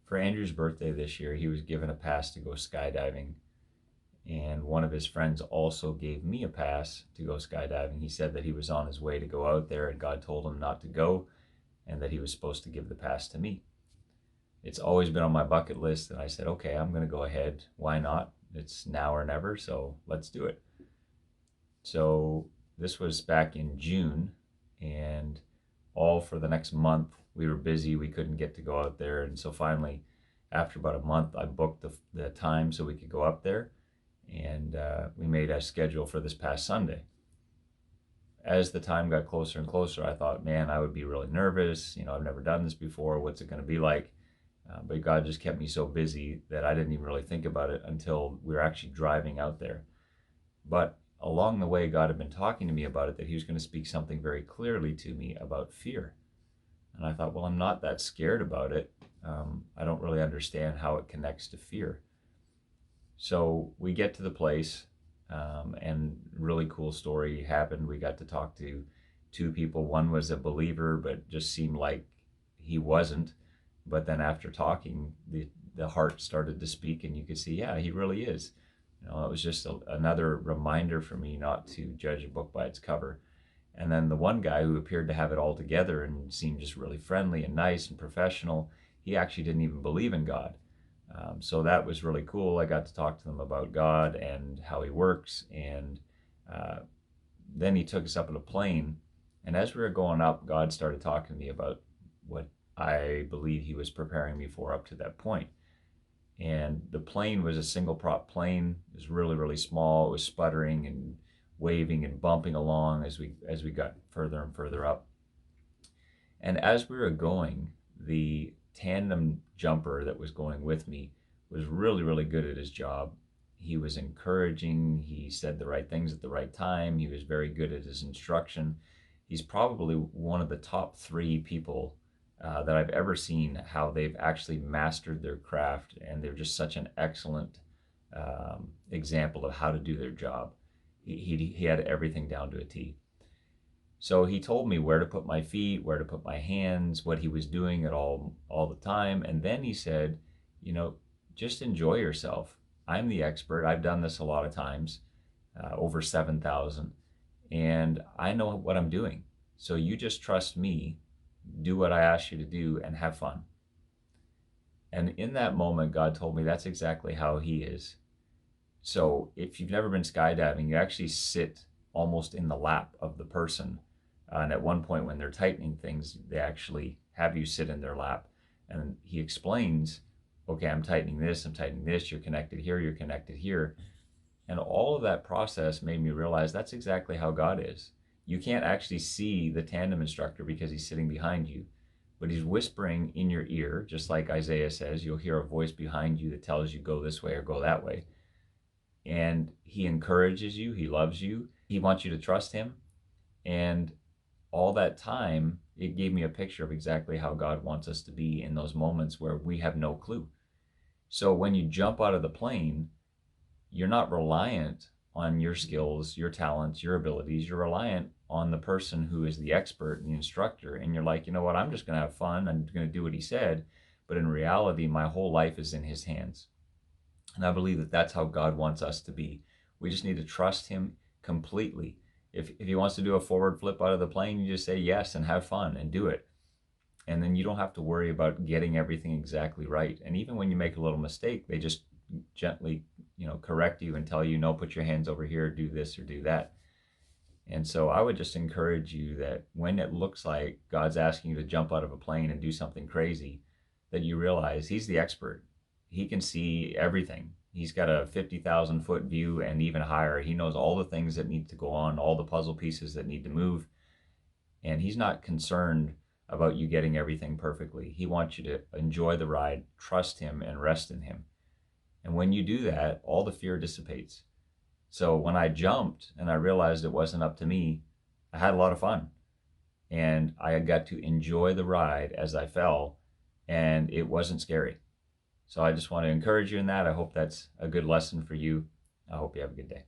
For Andrew's birthday this year, he was given a pass to go skydiving. And one of his friends also gave me a pass to go skydiving. He said that he was on his way to go out there and God told him not to go and that he was supposed to give the pass to me. It's always been on my bucket list, and I said, okay, I'm going to go ahead. Why not? It's now or never, so let's do it. So this was back in June, and all for the next month we were busy. We couldn't get to go out there, and so finally, after about a month, I booked the time so we could go up there, and we made a schedule for this past Sunday. As the time got closer and closer, I thought, man, I would be really nervous. I've never done this before. What's it going to be like? But God just kept me so busy that I didn't even really think about it until we were actually driving out there. But along the way, God had been talking to me about it, that he was going to speak something very clearly to me about fear. And I thought, well, I'm not that scared about it. I don't really understand how it connects to fear. So we get to the place, and really cool story happened. We got to talk to two people. One was a believer, but just seemed like he wasn't. But then after talking, the heart started to speak, and you could see, yeah, he really is. It was just another reminder for me not to judge a book by its cover. And then the one guy who appeared to have it all together and seemed just really friendly and nice and professional, he actually didn't even believe in God. So that was really cool. I got to talk to them about God and how he works. And then he took us up in a plane. And as we were going up, God started talking to me about what I believe he was preparing me for up to that point. And the plane was a single prop plane. It was really, really small. It was sputtering and waving and bumping along as we got further and further up. And as we were going, the tandem jumper that was going with me was really, really good at his job. He was encouraging. He said the right things at the right time. He was very good at his instruction. He's probably one of the top 3 people that I've ever seen, how they've actually mastered their craft, and they're just such an excellent example of how to do their job. He had everything down to a T. So he told me where to put my feet, where to put my hands, what he was doing at all the time. And then he said, just enjoy yourself. I'm the expert. I've done this a lot of times, over 7,000, and I know what I'm doing. So you just trust me, do what I ask you to do, and have fun. And in that moment, God told me that's exactly how he is. So if you've never been skydiving, you actually sit almost in the lap of the person. And at one point when they're tightening things, they actually have you sit in their lap. And he explains, okay, I'm tightening this, you're connected here, you're connected here. And all of that process made me realize that's exactly how God is. You can't actually see the tandem instructor because he's sitting behind you, but he's whispering in your ear, just like Isaiah says. You'll hear a voice behind you that tells you go this way or go that way. And he encourages you, he loves you, he wants you to trust him. And all that time, it gave me a picture of exactly how God wants us to be in those moments where we have no clue. So when you jump out of the plane, you're not reliant on your skills, your talents, your abilities. You're reliant on the person who is the expert and the instructor. And you're like, you know what, I'm just going to have fun. I'm going to do what he said. But in reality, my whole life is in his hands. And I believe that that's how God wants us to be. We just need to trust him completely. If he wants to do a forward flip out of the plane, you just say yes and have fun and do it. And then you don't have to worry about getting everything exactly right. And even when you make a little mistake, they just gently, correct you and tell you, no, put your hands over here, do this or do that. And so I would just encourage you that when it looks like God's asking you to jump out of a plane and do something crazy, that you realize he's the expert. He can see everything. He's got a 50,000 foot view and even higher. He knows all the things that need to go on, all the puzzle pieces that need to move. And he's not concerned about you getting everything perfectly. He wants you to enjoy the ride, trust him, and rest in him. And when you do that, all the fear dissipates. So when I jumped and I realized it wasn't up to me, I had a lot of fun. And I got to enjoy the ride as I fell, and it wasn't scary. So I just want to encourage you in that. I hope that's a good lesson for you. I hope you have a good day.